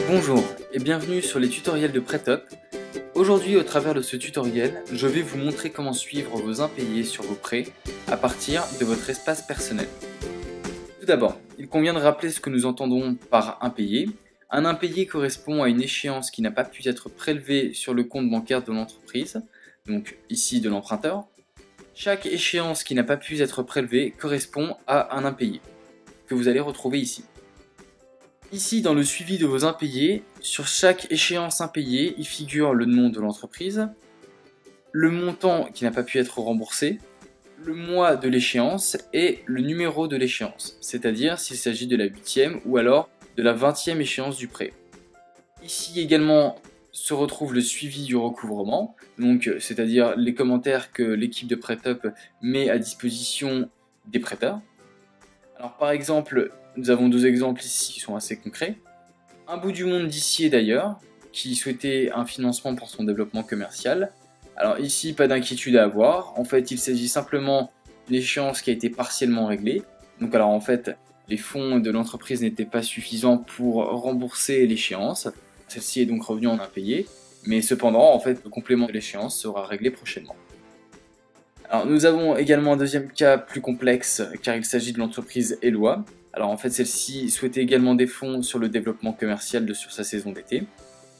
Bonjour et bienvenue sur les tutoriels de PrêtUp. Aujourd'hui, au travers de ce tutoriel, je vais vous montrer comment suivre vos impayés sur vos prêts à partir de votre espace personnel. Tout d'abord, il convient de rappeler ce que nous entendons par impayé. Un impayé correspond à une échéance qui n'a pas pu être prélevée sur le compte bancaire de l'entreprise, donc ici de l'emprunteur. Chaque échéance qui n'a pas pu être prélevée correspond à un impayé, que vous allez retrouver ici. Ici, dans le suivi de vos impayés, sur chaque échéance impayée, il figure le nom de l'entreprise, le montant qui n'a pas pu être remboursé, le mois de l'échéance et le numéro de l'échéance, c'est-à-dire s'il s'agit de la 8e ou alors de la 20e échéance du prêt. Ici également se retrouve le suivi du recouvrement, donc c'est-à-dire les commentaires que l'équipe de PrêtUp met à disposition des prêteurs. Alors par exemple, nous avons deux exemples ici qui sont assez concrets. Un bout du monde d'ici et d'ailleurs, qui souhaitait un financement pour son développement commercial. Alors ici, pas d'inquiétude à avoir. En fait, il s'agit simplement d'une échéance qui a été partiellement réglée. Donc alors en fait, les fonds de l'entreprise n'étaient pas suffisants pour rembourser l'échéance. Celle-ci est donc revenue en impayé. Mais cependant, en fait, le complément de l'échéance sera réglé prochainement. Alors nous avons également un deuxième cas plus complexe car il s'agit de l'entreprise Eloi. Alors en fait celle-ci souhaitait également des fonds sur le développement commercial sur sa saison d'été.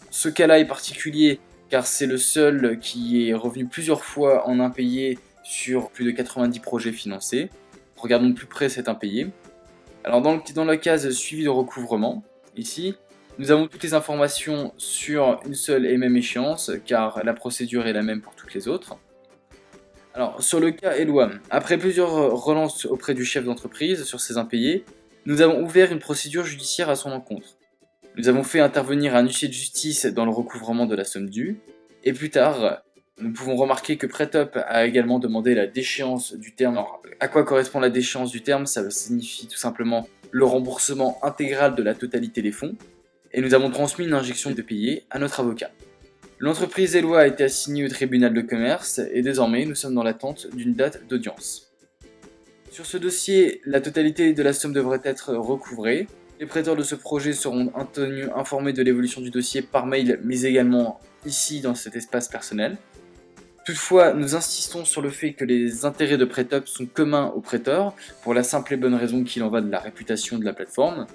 Ce cas-là est particulier car c'est le seul qui est revenu plusieurs fois en impayé sur plus de 90 projets financés. Regardons de plus près cet impayé. Alors dans la case suivi de recouvrement, ici, nous avons toutes les informations sur une seule et même échéance car la procédure est la même pour toutes les autres. Alors, sur le cas Eloi, après plusieurs relances auprès du chef d'entreprise sur ces impayés, nous avons ouvert une procédure judiciaire à son encontre. Nous avons fait intervenir un huissier de justice dans le recouvrement de la somme due, et plus tard, nous pouvons remarquer que PrêtUp a également demandé la déchéance du terme. Alors, à quoi correspond la déchéance du terme? Ça signifie tout simplement le remboursement intégral de la totalité des fonds, et nous avons transmis une injection de payer à notre avocat. L'entreprise Eloi a été assignée au tribunal de commerce et désormais nous sommes dans l'attente d'une date d'audience. Sur ce dossier, la totalité de la somme devrait être recouvrée. Les prêteurs de ce projet seront informés de l'évolution du dossier par mail mais également ici dans cet espace personnel. Toutefois, nous insistons sur le fait que les intérêts de PrêtUp sont communs aux prêteurs pour la simple et bonne raison qu'il en va de la réputation de la plateforme.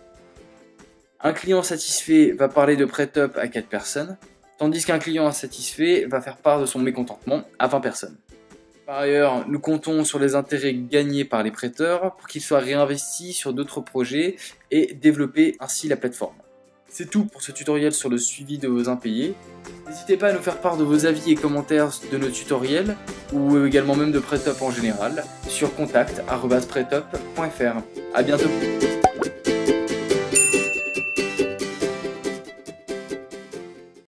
Un client satisfait va parler de PrêtUp à 4 personnes. Tandis qu'un client insatisfait va faire part de son mécontentement à 20 personnes. Par ailleurs, nous comptons sur les intérêts gagnés par les prêteurs pour qu'ils soient réinvestis sur d'autres projets et développer ainsi la plateforme. C'est tout pour ce tutoriel sur le suivi de vos impayés. N'hésitez pas à nous faire part de vos avis et commentaires de nos tutoriels ou également même de PrêtUp en général sur contact@pretup.fr. A bientôt.